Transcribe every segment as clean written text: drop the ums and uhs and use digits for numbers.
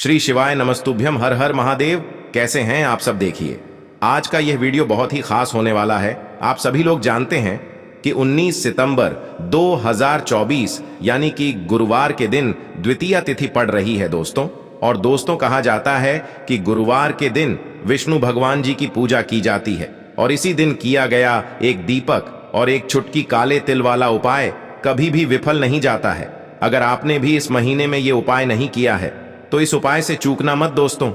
श्री शिवाय नमस्तुभ्यम, हर हर महादेव। कैसे हैं आप सब? देखिए, आज का यह वीडियो बहुत ही खास होने वाला है। आप सभी लोग जानते हैं कि 19 सितंबर 2024 यानी कि गुरुवार के दिन द्वितीया तिथि पड़ रही है दोस्तों। और दोस्तों, कहा जाता है कि गुरुवार के दिन विष्णु भगवान जी की पूजा की जाती है और इसी दिन किया गया एक दीपक और एक चुटकी काले तिल वाला उपाय कभी भी विफल नहीं जाता है। अगर आपने भी इस महीने में ये उपाय नहीं किया है तो इस उपाय से चूकना मत दोस्तों,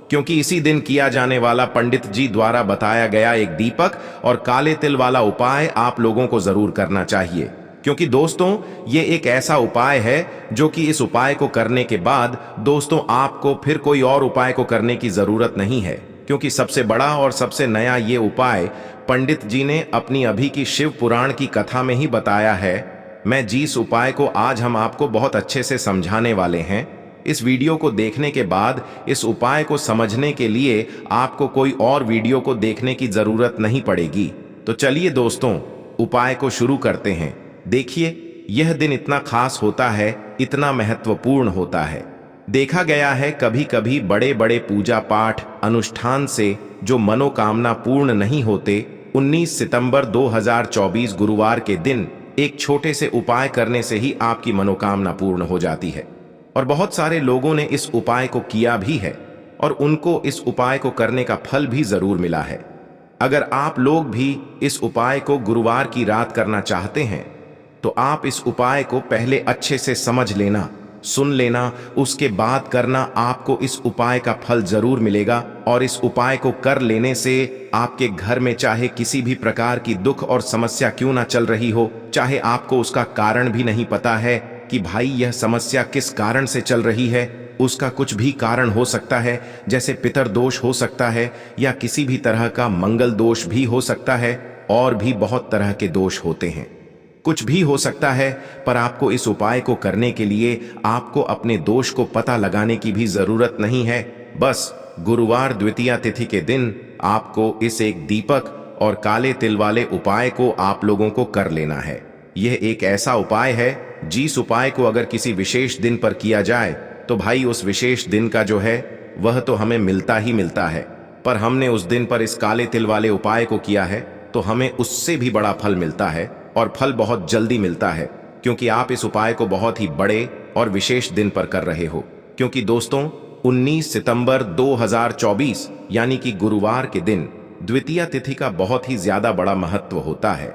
क्योंकि इसी दिन किया जाने वाला पंडित जी द्वारा बताया गया एक दीपक और काले तिल वाला उपाय आप लोगों को जरूर करना चाहिए। क्योंकि दोस्तों, ये एक ऐसा उपाय है जो कि इस उपाय को करने के बाद दोस्तों आपको फिर कोई और उपाय को करने की जरूरत नहीं है, क्योंकि सबसे बड़ा और सबसे नया ये उपाय पंडित जी ने अपनी अभी की शिव पुराण की कथा में ही बताया है। मैं जिस उपाय को आज हम आपको बहुत अच्छे से समझाने वाले हैं, इस वीडियो को देखने के बाद इस उपाय को समझने के लिए आपको कोई और वीडियो को देखने की जरूरत नहीं पड़ेगी। तो चलिए दोस्तों, उपाय को शुरू करते हैं। देखिए, यह दिन इतना खास होता है, इतना महत्वपूर्ण होता है। देखा गया है कभी कभी बड़े बड़े पूजा पाठ अनुष्ठान से जो मनोकामना पूर्ण नहीं होते, 19 सितंबर 2024 गुरुवार के दिन एक छोटे से उपाय करने से ही आपकी मनोकामना पूर्ण हो जाती है। और बहुत सारे लोगों ने इस उपाय को किया भी है और उनको इस उपाय को करने का फल भी जरूर मिला है। अगर आप लोग भी इस उपाय को गुरुवार की रात करना चाहते हैं तो आप इस उपाय को पहले अच्छे से समझ लेना, सुन लेना, उसके बाद करना। आपको इस उपाय का फल जरूर मिलेगा और इस उपाय को कर लेने से आपके घर में चाहे किसी भी प्रकार की दुख और समस्या क्यों ना चल रही हो, चाहे आपको उसका कारण भी नहीं पता है कि भाई यह समस्या किस कारण से चल रही है, उसका कुछ भी कारण हो सकता है, जैसे पितर दोष हो सकता है या किसी भी तरह का मंगल दोष भी हो सकता है, और भी बहुत तरह के दोष होते हैं, कुछ भी हो सकता है। पर आपको इस उपाय को करने के लिए आपको अपने दोष को पता लगाने की भी जरूरत नहीं है। बस गुरुवार द्वितीया तिथि के दिन आपको इस एक दीपक और काले तिल वाले उपाय को आप लोगों को कर लेना है। यह एक ऐसा उपाय है जिस उपाय को अगर किसी विशेष दिन पर किया जाए तो भाई उस विशेष दिन का जो है वह तो हमें मिलता ही मिलता है। पर हमने उस दिन पर इस काले तिल वाले उपाय को किया है तो हमें उससे भी बड़ा फल मिलता है, और फल बहुत जल्दी मिलता है, क्योंकि आप इस उपाय को बहुत ही बड़े और विशेष दिन पर कर रहे हो। क्योंकि दोस्तों, 19 सितंबर 2024 यानी कि गुरुवार के दिन द्वितीया तिथि का बहुत ही ज्यादा बड़ा महत्व होता है।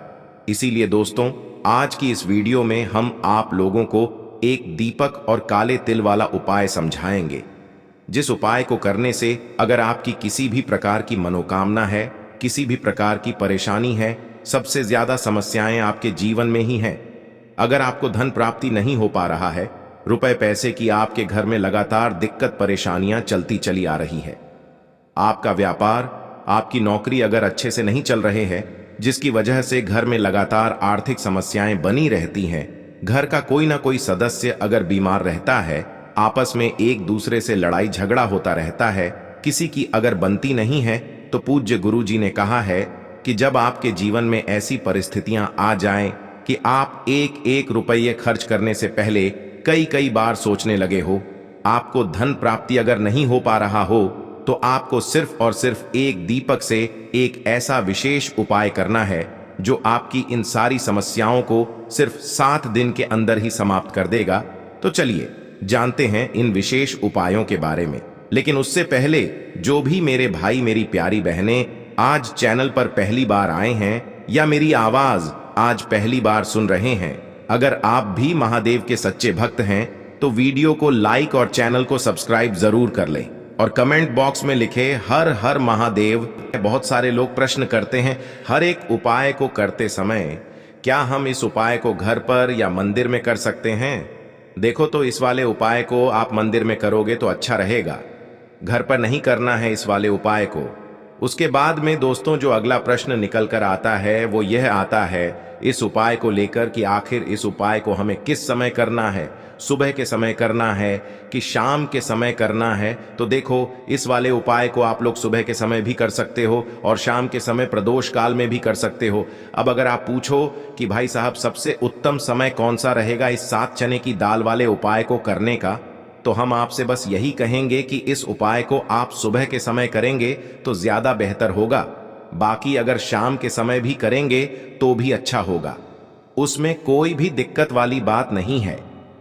इसीलिए दोस्तों, आज की इस वीडियो में हम आप लोगों को एक दीपक और काले तिल वाला उपाय समझाएंगे, जिस उपाय को करने से अगर आपकी किसी भी प्रकार की मनोकामना है, किसी भी प्रकार की परेशानी है, सबसे ज्यादा समस्याएं आपके जीवन में ही हैं। अगर आपको धन प्राप्ति नहीं हो पा रहा है, रुपए पैसे की आपके घर में लगातार दिक्कत परेशानियां चलती चली आ रही है, आपका व्यापार, आपकी नौकरी अगर अच्छे से नहीं चल रहे हैं, जिसकी वजह से घर में लगातार आर्थिक समस्याएं बनी रहती हैं, घर का कोई ना कोई सदस्य अगर बीमार रहता है, आपस में एक दूसरे से लड़ाई झगड़ा होता रहता है, किसी की अगर बनती नहीं है, तो पूज्य गुरु जी ने कहा है कि जब आपके जीवन में ऐसी परिस्थितियां आ जाएं कि आप एक एक रुपये खर्च करने से पहले कई कई बार सोचने लगे हो, आपको धन प्राप्ति अगर नहीं हो पा रहा हो, तो आपको सिर्फ और सिर्फ एक दीपक से एक ऐसा विशेष उपाय करना है जो आपकी इन सारी समस्याओं को सिर्फ 7 दिन के अंदर ही समाप्त कर देगा। तो चलिए जानते हैं इन विशेष उपायों के बारे में। लेकिन उससे पहले जो भी मेरे भाई मेरी प्यारी बहनें आज चैनल पर पहली बार आए हैं या मेरी आवाज आज पहली बार सुन रहे हैं, अगर आप भी महादेव के सच्चे भक्त हैं तो वीडियो को लाइक और चैनल को सब्सक्राइब जरूर कर लें और कमेंट बॉक्स में लिखे हर हर महादेव। बहुत सारे लोग प्रश्न करते हैं हर एक उपाय को करते समय, क्या हम इस उपाय को घर पर या मंदिर में कर सकते हैं? देखो, तो इस वाले उपाय को आप मंदिर में करोगे तो अच्छा रहेगा, घर पर नहीं करना है इस वाले उपाय को। उसके बाद में दोस्तों जो अगला प्रश्न निकल कर आता है वो यह आता है इस उपाय को लेकर कि आखिर इस उपाय को हमें किस समय करना है, सुबह के समय करना है कि शाम के समय करना है? तो देखो, इस वाले उपाय को आप लोग सुबह के समय भी कर सकते हो और शाम के समय प्रदोष काल में भी कर सकते हो। अब अगर आप पूछो कि भाई साहब सबसे उत्तम समय कौन सा रहेगा इस 7 चने की दाल वाले उपाय को करने का, तो हम आपसे बस यही कहेंगे कि इस उपाय को आप सुबह के समय करेंगे तो ज्यादा बेहतर होगा। बाकी अगर शाम के समय भी करेंगे तो भी अच्छा होगा, उसमें कोई भी दिक्कत वाली बात नहीं है।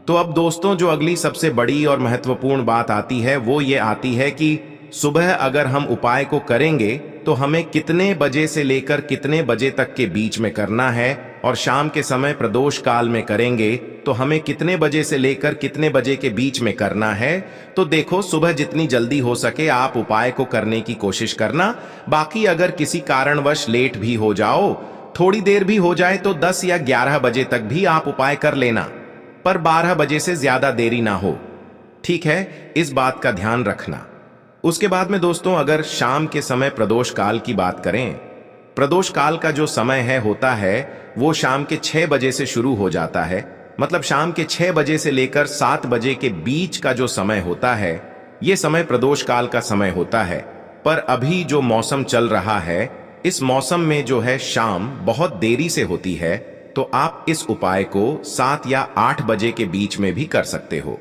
तो अब दोस्तों, जो अगली सबसे बड़ी और महत्वपूर्ण बात आती है वो ये आती है कि सुबह अगर हम उपाय को करेंगे तो हमें कितने बजे से लेकर कितने बजे तक के बीच में करना है, और शाम के समय प्रदोष काल में करेंगे तो हमें कितने बजे से लेकर कितने बजे के बीच में करना है। तो देखो, सुबह जितनी जल्दी हो सके आप उपाय को करने की कोशिश करना। बाकी अगर किसी कारणवश लेट भी हो जाओ, थोड़ी देर भी हो जाए, तो 10 या 11 बजे तक भी आप उपाय कर लेना, पर 12 बजे से ज्यादा देरी ना हो। ठीक है, इस बात का ध्यान रखना। उसके बाद में दोस्तों, अगर शाम के समय प्रदोष काल की बात करें, प्रदोष काल का जो समय होता है वो शाम के 6 बजे से शुरू हो जाता है। मतलब शाम के 6 बजे से लेकर 7 बजे के बीच का जो समय होता है, ये समय प्रदोष काल का समय होता है। पर अभी जो मौसम चल रहा है, इस मौसम में जो है शाम बहुत देरी से होती है, तो आप इस उपाय को 7 या 8 बजे के बीच में भी कर सकते हो।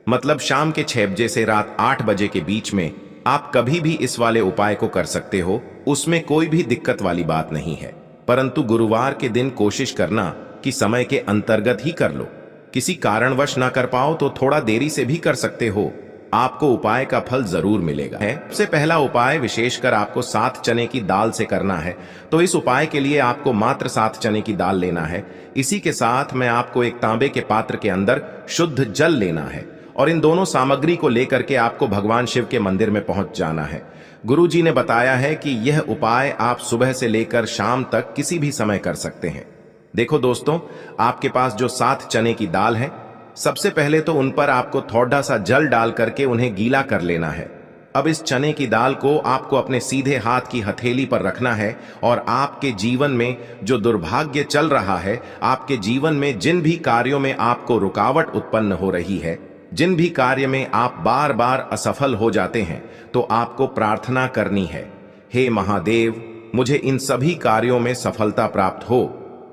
मतलब शाम के 6 बजे से रात 8 बजे के बीच में आप कभी भी इस वाले उपाय को कर सकते हो, उसमें कोई भी दिक्कत वाली बात नहीं है। परंतु गुरुवार के दिन कोशिश करना कि समय के अंतर्गत ही कर लो। किसी कारणवश ना कर पाओ तो थोड़ा देरी से भी कर सकते हो, आपको उपाय का फल जरूर मिलेगा। सबसे पहला उपाय विशेषकर आपको 7 चने की दाल से करना है। तो इस उपाय के लिए आपको मात्र 7 चने की दाल लेना है। इसी के साथ में आपको एक तांबे के पात्र के अंदर शुद्ध जल लेना है, और इन दोनों सामग्री को लेकर के आपको भगवान शिव के मंदिर में पहुंच जाना है। गुरु जी ने बताया है कि यह उपाय आप सुबह से लेकर शाम तक किसी भी समय कर सकते हैं। देखो दोस्तों, आपके पास जो 7 चने की दाल है, सबसे पहले तो उन पर आपको थोड़ा सा जल डाल करके उन्हें गीला कर लेना है। अब इस चने की दाल को आपको अपने सीधे हाथ की हथेली पर रखना है, और आपके जीवन में जो दुर्भाग्य चल रहा है, आपके जीवन में जिन भी कार्यों में आपको रुकावट उत्पन्न हो रही है, जिन भी कार्य में आप बार बार असफल हो जाते हैं, तो आपको प्रार्थना करनी है, हे महादेव, मुझे इन सभी कार्यों में सफलता प्राप्त हो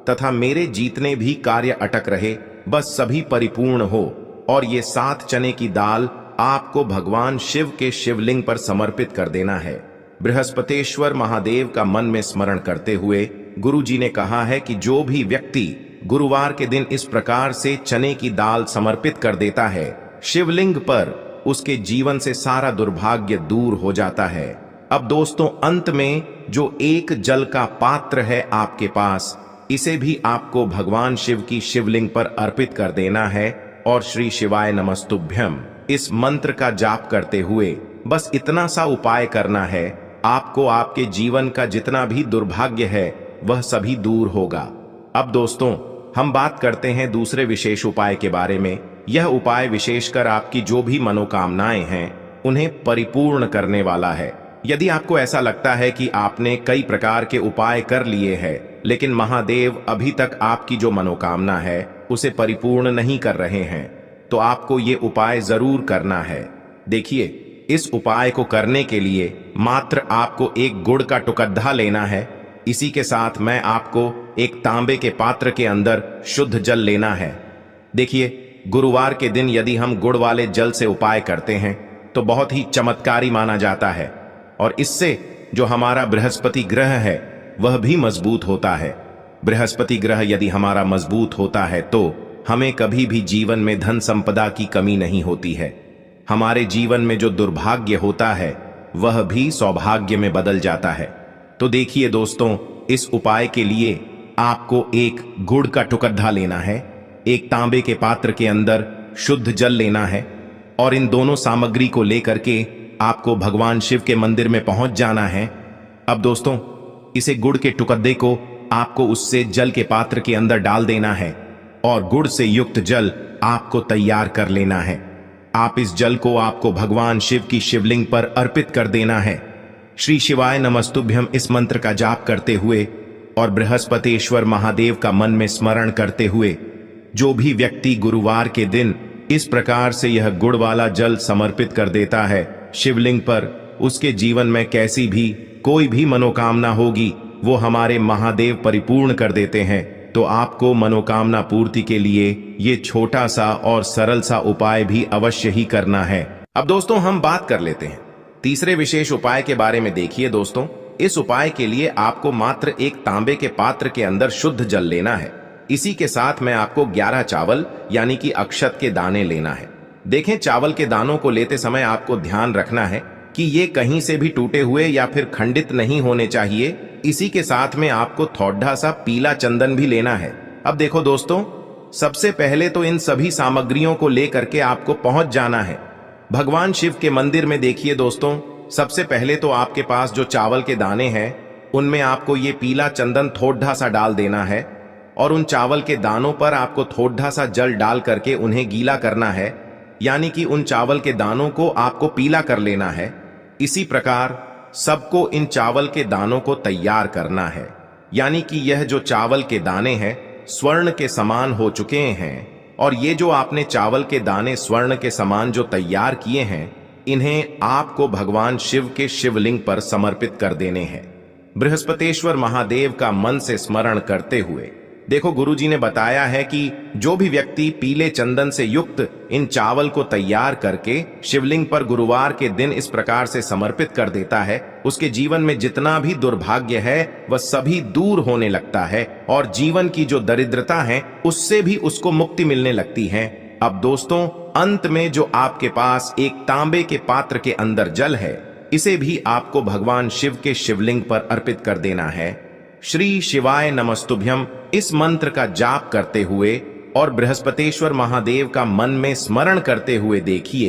तथा मेरे जीतने भी कार्य अटक रहे, बस सभी परिपूर्ण हो। और ये 7 चने की दाल आपको भगवान शिव के शिवलिंग पर समर्पित कर देना है। बृहस्पतेश्वर महादेव का मन में स्मरण करते हुए गुरु जी ने कहा है कि जो भी व्यक्ति गुरुवार के दिन इस प्रकार से चने की दाल समर्पित कर देता है शिवलिंग पर, उसके जीवन से सारा दुर्भाग्य दूर हो जाता है। अब दोस्तों, अंत में जो एक जल का पात्र है आपके पास, इसे भी आपको भगवान शिव की शिवलिंग पर अर्पित कर देना है, और श्री शिवाय नमस्तुभ्यम इस मंत्र का जाप करते हुए बस इतना सा उपाय करना है। आपको आपके जीवन का जितना भी दुर्भाग्य है वह सभी दूर होगा। अब दोस्तों, हम बात करते हैं दूसरे विशेष उपाय के बारे में। यह उपाय विशेषकर आपकी जो भी मनोकामनाएं हैं उन्हें परिपूर्ण करने वाला है। यदि आपको ऐसा लगता है कि आपने कई प्रकार के उपाय कर लिए हैं, लेकिन महादेव अभी तक आपकी जो मनोकामना है उसे परिपूर्ण नहीं कर रहे हैं, तो आपको ये उपाय जरूर करना है। देखिए, इस उपाय को करने के लिए मात्र आपको एक गुड़ का टुकड़ा लेना है। इसी के साथ मैं आपको एक तांबे के पात्र के अंदर शुद्ध जल लेना है। देखिए, गुरुवार के दिन यदि हम गुड़ वाले जल से उपाय करते हैं तो बहुत ही चमत्कारी माना जाता है, और इससे जो हमारा बृहस्पति ग्रह है वह भी मजबूत होता है। बृहस्पति ग्रह यदि हमारा मजबूत होता है तो हमें कभी भी जीवन में धन संपदा की कमी नहीं होती है। हमारे जीवन में जो दुर्भाग्य होता है वह भी सौभाग्य में बदल जाता है। तो देखिए दोस्तों, इस उपाय के लिए आपको एक गुड़ का टुकड़ा लेना है, एक तांबे के पात्र के अंदर शुद्ध जल लेना है, और इन दोनों सामग्री को लेकर के आपको भगवान शिव के मंदिर में पहुंच जाना है। अब दोस्तों, इसे गुड़ के टुकड़े को आपको उससे जल के पात्र के अंदर डाल देना है, और गुड़ से युक्त जल आपको तैयार कर लेना है। आप इस जल को आपको भगवान शिव की शिवलिंग पर अर्पित कर देना है। श्री शिवाय नमस्तुभ्यम इस मंत्र का जाप करते हुए और बृहस्पतेश्वर महादेव का मन में स्मरण करते हुए जो भी व्यक्ति गुरुवार के दिन इस प्रकार से यह गुड़ वाला जल समर्पित कर देता है शिवलिंग पर, उसके जीवन में कैसी भी कोई भी मनोकामना होगी वो हमारे महादेव परिपूर्ण कर देते हैं। तो आपको मनोकामना पूर्ति के लिए ये छोटा सा और सरल सा उपाय भी अवश्य ही करना है। अब दोस्तों हम बात कर लेते हैं तीसरे विशेष उपाय के बारे में। देखिए दोस्तों, इस उपाय के लिए आपको मात्र एक तांबे के पात्र के अंदर शुद्ध जल लेना है। इसी के साथ में आपको 11 चावल यानी कि अक्षत के दाने लेना है। देखें, चावल के दानों को लेते समय आपको ध्यान रखना है कि ये कहीं से भी टूटे हुए या फिर खंडित नहीं होने चाहिए। इसी के साथ में आपको थोड़ा सा पीला चंदन भी लेना है। अब देखो दोस्तों, सबसे पहले तो इन सभी सामग्रियों को लेकर के आपको पहुंच जाना है भगवान शिव के मंदिर में। देखिए दोस्तों, सबसे पहले तो आपके पास जो चावल के दाने हैं उनमें आपको ये पीला चंदन थोड़ा सा डाल देना है और उन चावल के दानों पर आपको थोड़ा सा जल डाल करके उन्हें गीला करना है, यानी कि उन चावल के दानों को आपको पीला कर लेना है। इसी प्रकार सबको इन चावल के दानों को तैयार करना है, यानी कि यह जो चावल के दाने हैं स्वर्ण के समान हो चुके हैं। और ये जो आपने चावल के दाने स्वर्ण के समान जो तैयार किए हैं, इन्हें आपको भगवान शिव के शिवलिंग पर समर्पित कर देने हैं, बृहस्पतेश्वर महादेव का मन से स्मरण करते हुए। देखो, गुरुजी ने बताया है कि जो भी व्यक्ति पीले चंदन से युक्त इन चावल को तैयार करके शिवलिंग पर गुरुवार के दिन इस प्रकार से समर्पित कर देता है, उसके जीवन में जितना भी दुर्भाग्य है वह सभी दूर होने लगता है और जीवन की जो दरिद्रता है उससे भी उसको मुक्ति मिलने लगती है। अब दोस्तों, अंत में जो आपके पास एक तांबे के पात्र के अंदर जल है, इसे भी आपको भगवान शिव के शिवलिंग पर अर्पित कर देना है। श्री शिवाय नमस्तुभ्यम इस मंत्र का जाप करते हुए और बृहस्पतेश्वर महादेव का मन में स्मरण करते हुए देखिए,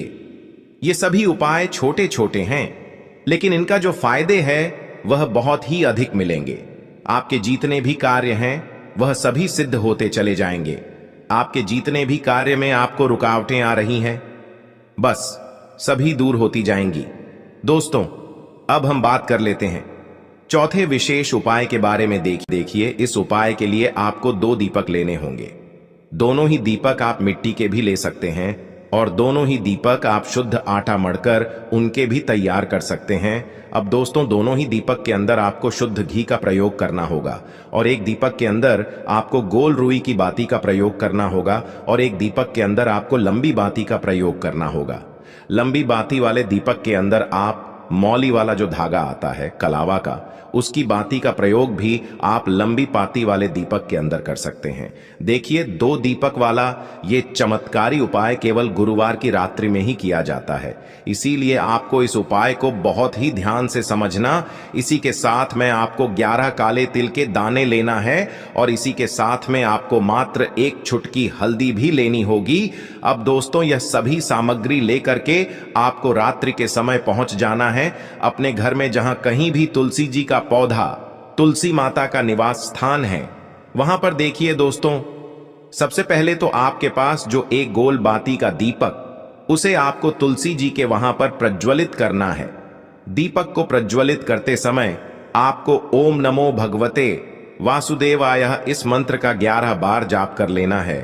ये सभी उपाय छोटे छोटे हैं लेकिन इनका जो फायदे हैं वह बहुत ही अधिक मिलेंगे। आपके जितने भी कार्य हैं वह सभी सिद्ध होते चले जाएंगे। आपके जितने भी कार्य में आपको रुकावटें आ रही हैं, बस सभी दूर होती जाएंगी। दोस्तों, अब हम बात कर लेते हैं चौथे विशेष उपाय के बारे में। देखिए, इस उपाय के लिए आपको 2 दीपक लेने होंगे। दोनों ही दीपक आप मिट्टी के भी ले सकते हैं और दोनों ही दीपक आप शुद्ध आटा मढ़कर उनके भी तैयार कर सकते हैं। अब दोस्तों, दोनों ही दीपक के अंदर आपको शुद्ध घी का प्रयोग करना होगा और एक दीपक के अंदर आपको गोल रुई की बाती का प्रयोग करना होगा और एक दीपक के अंदर आपको लंबी बाती का प्रयोग करना होगा। लंबी बाती वाले दीपक के अंदर आप मौली वाला जो धागा आता है कलावा का, उसकी बाती का प्रयोग भी आप लंबी पाती वाले दीपक के अंदर कर सकते हैं। देखिए, 2 दीपक वाला ये चमत्कारी उपाय केवल गुरुवार की रात्रि में ही किया जाता है, इसीलिए आपको इस उपाय को बहुत ही ध्यान से समझना। इसी के साथ में आपको 11 काले तिल के दाने लेना है और इसी के साथ में आपको मात्र 1 चुटकी हल्दी भी लेनी होगी। अब दोस्तों, यह सभी सामग्री लेकर के आपको रात्रि के समय पहुंच जाना है अपने घर में, जहां कहीं भी तुलसी जी का पौधा, तुलसी माता का निवास स्थान है, वहां पर देखिए दोस्तों, सबसे पहले तो आपके पास जो एक गोल बाती का दीपक, उसे आपको तुलसी जी के वहां पर प्रज्वलित करना है। दीपक को प्रज्वलित करते समय आपको ओम नमो भगवते वासुदेवाय इस मंत्र का 11 बार जाप कर लेना है।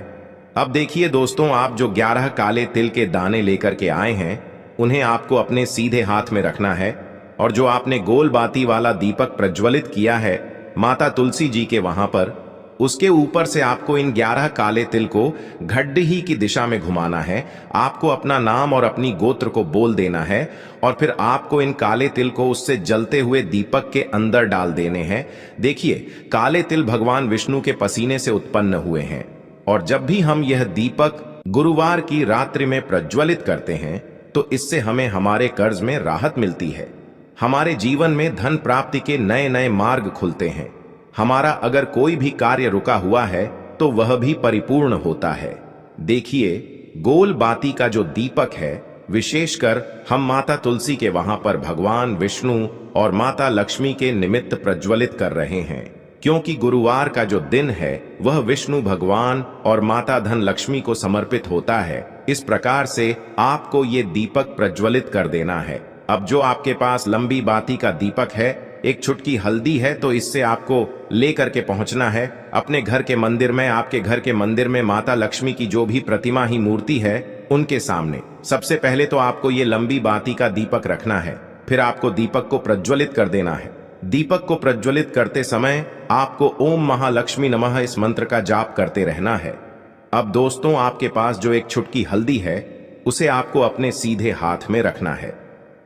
अब देखिए दोस्तों, आप जो 11 काले तिल के दाने लेकर के आए हैं उन्हें आपको अपने सीधे हाथ में रखना है और जो आपने गोल बाती वाला दीपक प्रज्वलित किया है माता तुलसी जी के वहां पर, उसके ऊपर से आपको इन 11 काले तिल को घड्डी की दिशा में घुमाना है। आपको अपना नाम और अपनी गोत्र को बोल देना है और फिर आपको इन काले तिल को उससे जलते हुए दीपक के अंदर डाल देने हैं। देखिए, काले तिल भगवान विष्णु के पसीने से उत्पन्न हुए हैं और जब भी हम यह दीपक गुरुवार की रात्रि में प्रज्वलित करते हैं तो इससे हमें हमारे कर्ज में राहत मिलती है, हमारे जीवन में धन प्राप्ति के नए नए मार्ग खुलते हैं, हमारा अगर कोई भी कार्य रुका हुआ है तो वह भी परिपूर्ण होता है। देखिए, गोल बाती का जो दीपक है विशेषकर हम माता तुलसी के वहां पर भगवान विष्णु और माता लक्ष्मी के निमित्त प्रज्वलित कर रहे हैं, क्योंकि गुरुवार का जो दिन है वह विष्णु भगवान और माता धन लक्ष्मी को समर्पित होता है। इस प्रकार से आपको ये दीपक प्रज्वलित कर देना है। अब जो आपके पास लंबी बाती का दीपक है, एक चुटकी हल्दी है, तो इससे आपको लेकर के पहुंचना है अपने घर के मंदिर में। आपके घर के मंदिर में माता लक्ष्मी की जो भी प्रतिमा ही मूर्ति है उनके सामने सबसे पहले तो आपको ये लंबी बाती का दीपक रखना है, फिर आपको दीपक को प्रज्वलित कर देना है। दीपक को प्रज्वलित करते समय आपको ओम महालक्ष्मी नमः इस मंत्र का जाप करते रहना है। अब दोस्तों, आपके पास जो एक छुटकी हल्दी है उसे आपको अपने सीधे हाथ में रखना है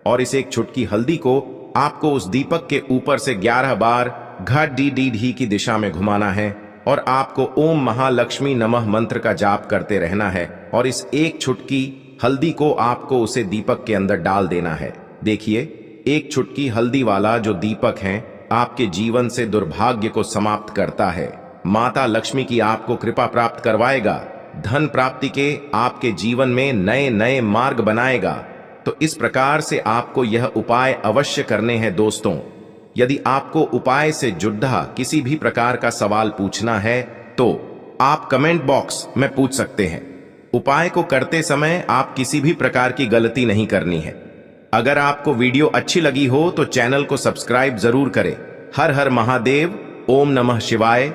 और इस एक छुटकी हल्दी को आपको उस दीपक के ऊपर से 11 बार घट डी डी ढी की दिशा में घुमाना है और आपको ओम महालक्ष्मी नमः मंत्र का जाप करते रहना है और इस एक छुटकी हल्दी को आपको उसे दीपक के अंदर डाल देना है। देखिए, एक छुटकी हल्दी वाला जो दीपक है आपके जीवन से दुर्भाग्य को समाप्त करता है, माता लक्ष्मी की आपको कृपा प्राप्त करवाएगा, धन प्राप्ति के आपके जीवन में नए नए मार्ग बनाएगा। तो इस प्रकार से आपको यह उपाय अवश्य करने हैं दोस्तों। यदि आपको उपाय से जुड़ा किसी भी प्रकार का सवाल पूछना है तो आप कमेंट बॉक्स में पूछ सकते हैं। उपाय को करते समय आप किसी भी प्रकार की गलती नहीं करनी है। अगर आपको वीडियो अच्छी लगी हो तो चैनल को सब्सक्राइब जरूर करें। हर हर महादेव, ओम नमः शिवाय।